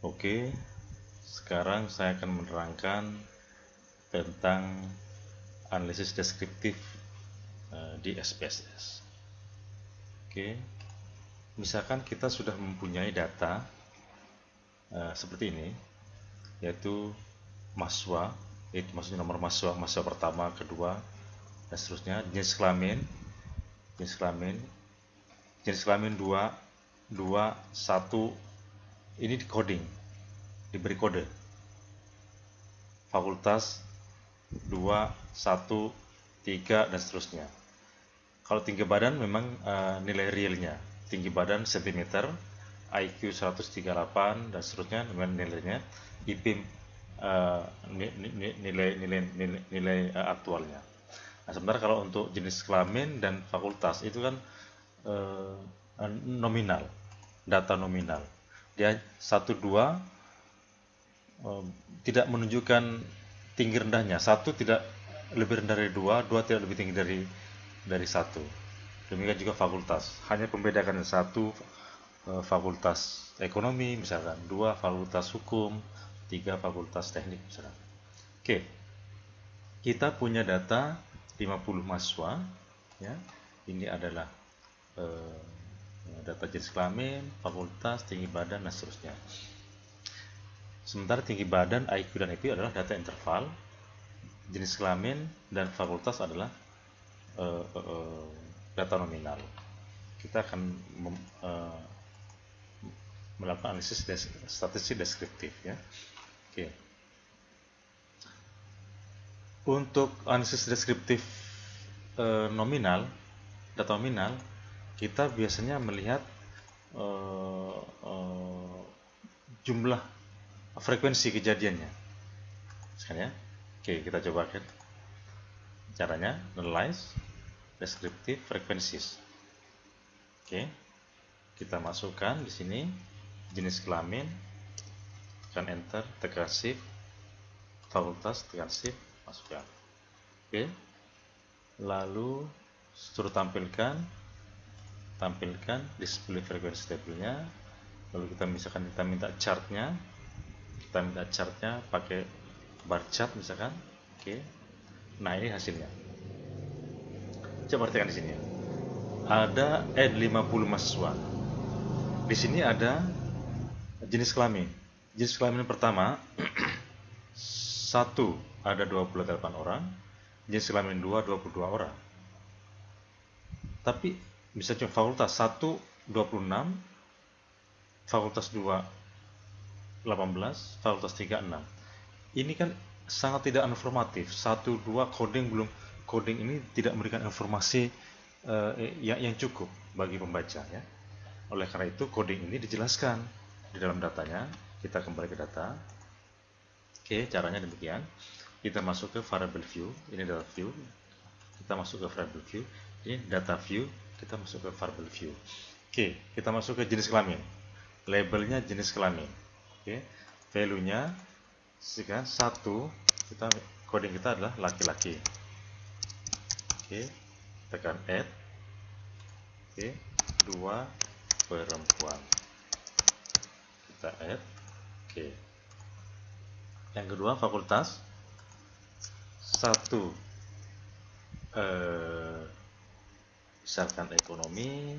Oke, sekarang saya akan menerangkan tentang analisis deskriptif di SPSS. Oke, misalkan kita sudah mempunyai data seperti ini, yaitu mahasiswa, itu maksudnya nomor mahasiswa pertama, kedua, dan seterusnya. Jenis kelamin, jenis kelamin 2, 2, 1, ini di coding, diberi kode. Fakultas 2, 1, 3, dan seterusnya. Kalau tinggi badan memang nilai realnya, tinggi badan cm, IQ 138 dan seterusnya dengan nilainya, IP nilai aktualnya. Nah, sementara kalau untuk jenis kelamin dan fakultas itu kan nominal, data nominal. Dia 1, 2 tidak menunjukkan tinggi rendahnya. 1 tidak lebih rendah dari 2, 2 tidak lebih tinggi dari 1. Demikian juga fakultas. Hanya membedakan 1 fakultas ekonomi misalkan, 2 fakultas hukum, 3 fakultas teknik misalkan. Oke. Kita punya data 50 mahasiswa ya. Ini adalah data jenis kelamin, fakultas, tinggi badan dan seterusnya. Sementara tinggi badan, IQ dan IP adalah data interval, jenis kelamin dan fakultas adalah data nominal. Kita akan melakukan analisis statistik deskriptif ya. Oke. Untuk analisis deskriptif nominal, data nominal, kita biasanya melihat jumlah frekuensi kejadiannya. Sekarang ya. Oke, kita coba kan. Caranya analyze descriptive frequencies. Oke. Kita masukkan di sini jenis kelamin, tekan enter, tekan shift, fakultas, tekan shift, masukkan. Oke. Lalu suruh tampilkan display frekuensi tabelnya. Lalu kita misalkan kita minta chartnya pakai bar chart misalkan. Oke. Nah, ini hasilnya. Coba perhatikan di sini. Ada N50 mahasiswa. Di sini ada jenis kelamin. Jenis kelamin pertama 1 ada 28 orang, jenis kelamin 2 22 orang. Tapi bisa cuma fakultas 1 26, fakultas 2 18, fakultas 3 6. Ini kan sangat tidak informatif. 1 2 coding ini tidak memberikan informasi yang cukup bagi pembaca ya. Oleh karena itu coding ini dijelaskan di dalam datanya. Kita kembali ke data. Oke, caranya demikian. Kita masuk ke variable view, ini data view. Kita masuk ke variable view, ini data view. Kita masuk ke variable view. Oke, kita masuk ke jenis kelamin. Labelnya jenis kelamin. Oke, value-nya sekarang 1, kita coding kita adalah laki-laki. Oke, tekan add. Oke, 2 perempuan. Kita add. Oke. Yang kedua fakultas 1 misalkan ekonomi,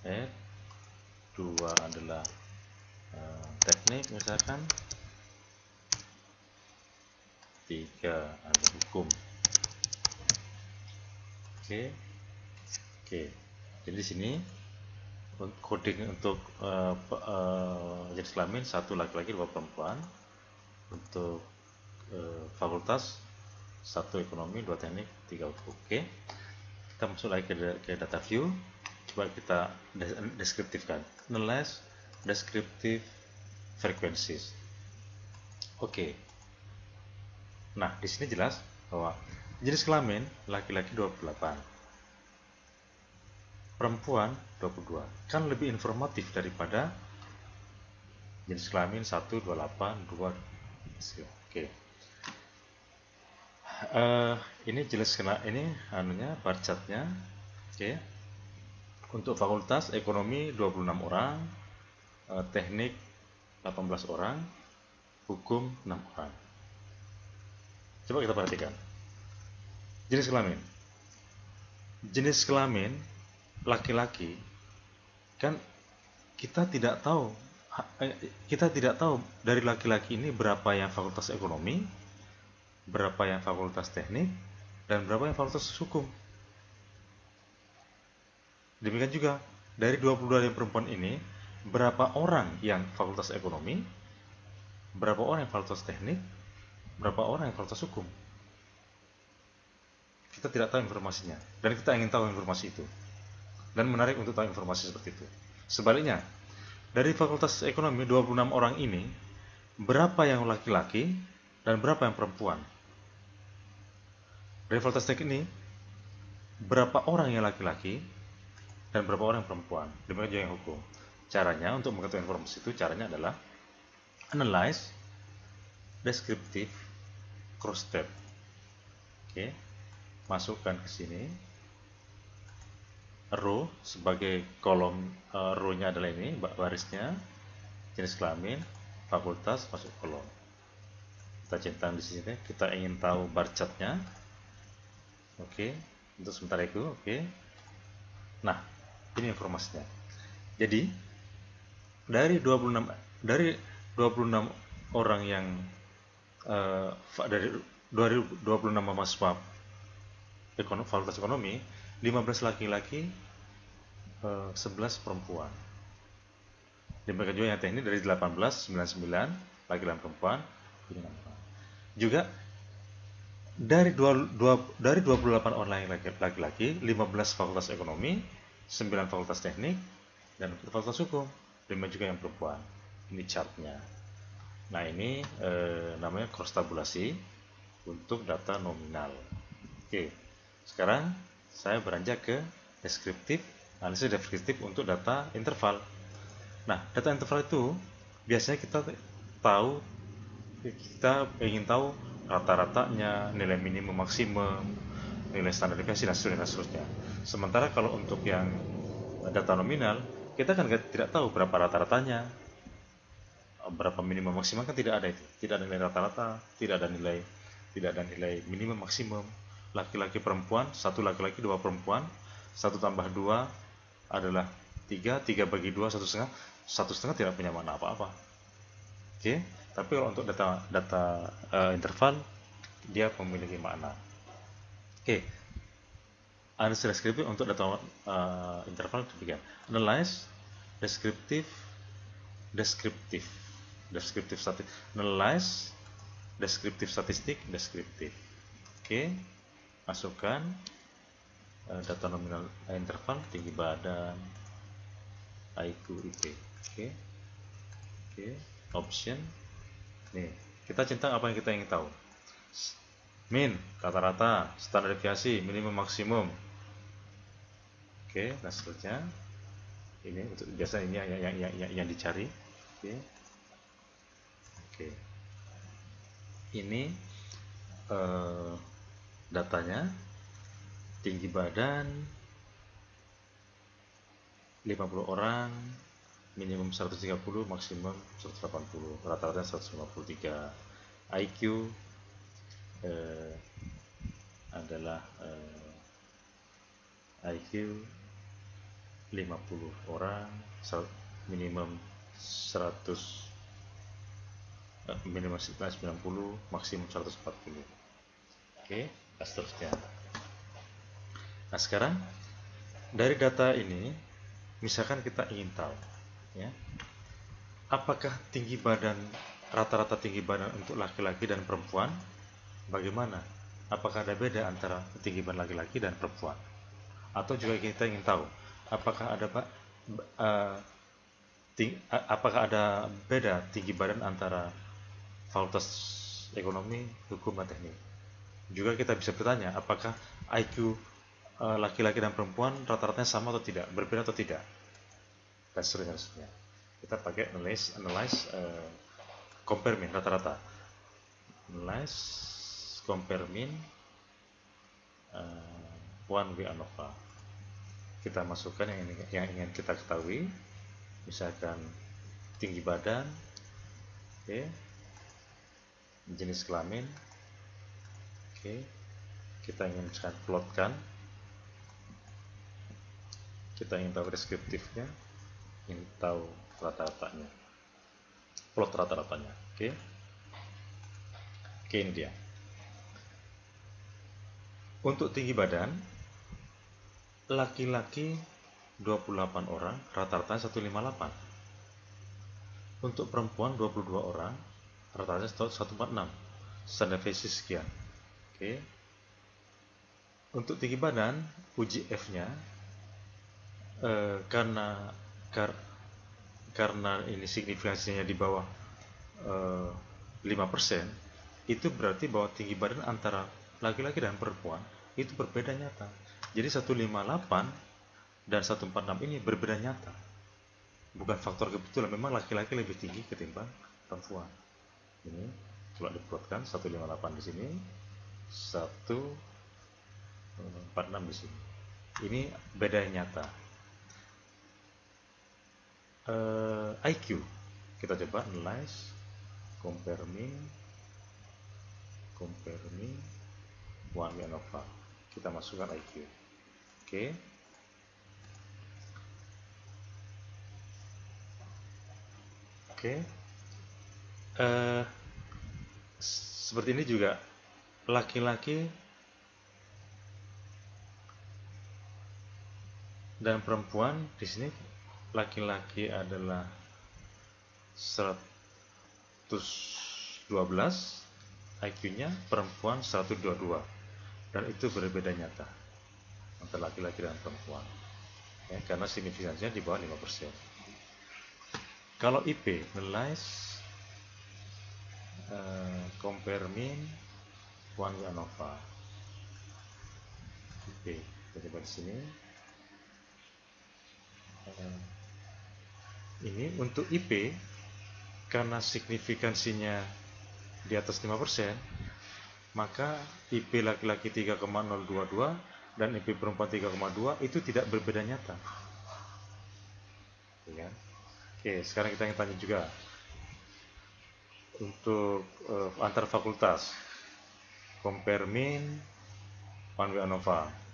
add. 2 adalah teknik misalkan, 3 adalah hukum. Oke. Jadi di sini coding untuk jenis kelamin 1 laki-laki 2 perempuan. Untuk fakultas 1 ekonomi, 2 teknik, 3 hukum. Oke. Kita masuk lagi ke data view. Coba kita deskriptifkan. Analyze descriptive frequencies. Oke. Nah, di sini jelas bahwa jenis kelamin laki-laki 28, perempuan 22. Kan lebih informatif daripada jenis kelamin 1 28 2. Oke. Ini jelas kena ini bar chartnya. Oke. Untuk fakultas ekonomi 26 orang, teknik 18 orang, hukum 6 orang. Coba kita perhatikan. Jenis kelamin. Jenis kelamin laki-laki kan kita tidak tahu dari laki-laki ini berapa yang fakultas ekonomi, berapa yang fakultas teknik, dan berapa yang fakultas hukum. Demikian juga dari 22 yang perempuan ini, berapa orang yang fakultas ekonomi, berapa orang yang fakultas teknik, berapa orang yang fakultas hukum. Kita tidak tahu informasinya, dan kita ingin tahu informasi itu. Dan menarik untuk tahu informasi seperti itu. Sebaliknya, dari fakultas ekonomi 26 orang ini, berapa yang laki-laki dan berapa yang perempuan? Dari fakultas teknik ini, berapa orang yang laki-laki dan berapa orang yang perempuan? Demikian juga yang hukum. Caranya untuk mengetahui informasi itu, caranya adalah analyze, descriptive, cross step. Oke, masukkan ke sini. Row sebagai kolom, row-nya adalah ini, barisnya, jenis kelamin, fakultas, masuk kolom. Kita centang di sini, kita ingin tahu bar chart-nya. Oke, untuk sementara itu, oke. Nah, ini informasinya. Jadi, dari 26 orang yang dari 26 mahasiswa fakultas ekonomi, 15 laki-laki, 11 perempuan. Demikian juga yang teknik dari 18, 99 laki-laki dan perempuan. Juga dari 28 orang laki-laki, 15 fakultas ekonomi, 9 fakultas teknik, dan fakultas hukum. Demikian juga yang perempuan. Ini chartnya. Nah, ini namanya cross tabulasi untuk data nominal. Oke, sekarang saya beranjak ke deskriptif, analisis deskriptif untuk data interval. Nah, data interval itu biasanya kita ingin tahu rata-ratanya, nilai minimum maksimum, nilai standar deviasi, dan seterusnya. Sementara kalau untuk yang data nominal, kita kan tidak tahu berapa rata-ratanya, berapa minimum maksimum, kan tidak ada itu. Tidak ada nilai rata-rata, tidak ada nilai minimum maksimum. Laki-laki perempuan, 1 laki-laki 2 perempuan, 1 tambah 2 adalah 3, 3 bagi 2 1,5, 1,5 tidak punya makna apa-apa. Oke, tapi kalau untuk data interval, dia memiliki makna. Oke, analysis deskriptif untuk data interval demikian. Analyze, deskriptif statistik, analyze, deskriptif statistik, deskriptif. Oke, masukkan data nominal interval, tinggi badan, IQ, IP. Oke, option. Nih, kita centang apa yang kita ingin tahu. Min, rata-rata, standar deviasi, minimum maksimum. Oke, nah seterusnya. Ini untuk biasa ini yang dicari. Oke. Ini datanya, tinggi badan 50 orang, minimum 130, maksimum 180, rata-rata 153. IQ adalah IQ 50 orang, minimum 100, minimum 90, maksimum 140. Oke, seterusnya. Nah, sekarang dari data ini, misalkan kita ingin tahu, ya, apakah tinggi badan, rata-rata tinggi badan untuk laki-laki dan perempuan bagaimana? Apakah ada beda antara tinggi badan laki-laki dan perempuan? Atau juga kita ingin tahu apakah ada beda tinggi badan antara fakultas ekonomi, hukum, dan teknik. Juga kita bisa bertanya apakah IQ laki-laki dan perempuan rata-ratanya sama atau tidak, berbeda atau tidak, dan seterusnya. Kita pakai analyze compare mean, rata-rata. Analyze compare mean 1 way ANOVA. kita masukkan yang ingin kita ketahui, misalkan tinggi badan, oke, jenis kelamin, oke, kita ingin plotkan, kita ingin tahu deskriptifnya, ingin tahu rata-ratanya, plot rata-ratanya, oke. Oke, ini dia. Untuk tinggi badan, laki-laki 28 orang, rata-ratanya 158. Untuk perempuan 22 orang, rata-ratanya 146. Standar deviasi sekian. Oke. Untuk tinggi badan, uji F-nya karena ini signifikansinya di bawah 5%, itu berarti bahwa tinggi badan antara laki-laki dan perempuan itu berbeda nyata. Jadi 158 dan 146 ini berbeda nyata. Bukan faktor kebetulan, memang laki-laki lebih tinggi ketimbang perempuan. Ini coba diplotkan 158 di sini, 146 di sini. Ini beda nyata. IQ kita coba analyze, compare mean, one way ANOVA. Kita masukkan IQ. Oke. Seperti ini juga laki-laki dan perempuan. Di sini laki-laki adalah 112 IQ-nya, perempuan 122, dan itu berbeda nyata antara laki-laki dan perempuan, ya, karena signifikansinya di bawah 5%. Kalau IP, analyze, compare mean, one way ANOVA. IP, kita coba di sini. Ini untuk IP, karena signifikansinya di atas 5%, maka IP laki-laki 3,022 dan IP perempuan 3,2 itu tidak berbeda nyata, ya. Oke, sekarang kita ingin tanya juga untuk antar fakultas, compare mean, one way ANOVA.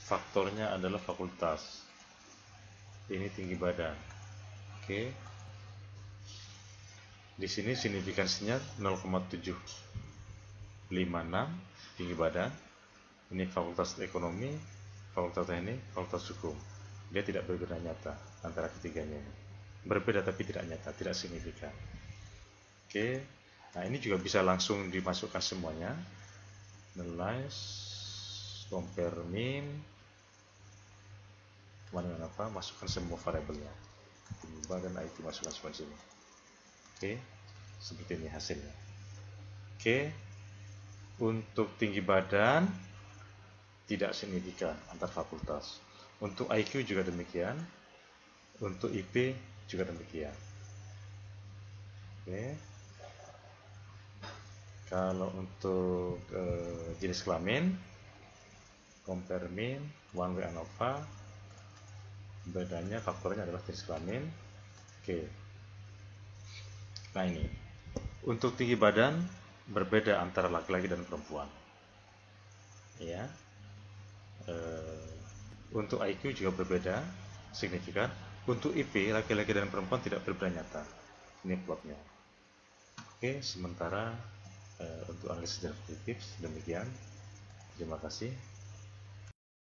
Faktornya adalah fakultas. Ini tinggi badan. Oke. Di sini signifikansinya 0,756 tinggi badan. Ini fakultas ekonomi, fakultas teknik, fakultas hukum. Dia tidak berbeda nyata antara ketiganya ini. Berbeda tapi tidak nyata, tidak signifikan. Oke. Nah, ini juga bisa langsung dimasukkan semuanya. Analyze, compare mean, apa, masukkan semua variabelnya, tinggi badan, IQ, masukkan semua di sini. Oke, seperti ini hasilnya. Oke, untuk tinggi badan tidak signifikan antar fakultas. Untuk IQ juga demikian. Untuk IP juga demikian. Oke. Kalau untuk jenis kelamin, compare mean, one way ANOVA, bedanya faktornya adalah jenis kelamin. Oke. Nah, ini untuk tinggi badan berbeda antara laki-laki dan perempuan, ya. Untuk IQ juga berbeda signifikan. Untuk IP laki-laki dan perempuan tidak berbeda nyata. Ini plotnya. Oke, sementara untuk analisis deskriptif demikian. Terima kasih.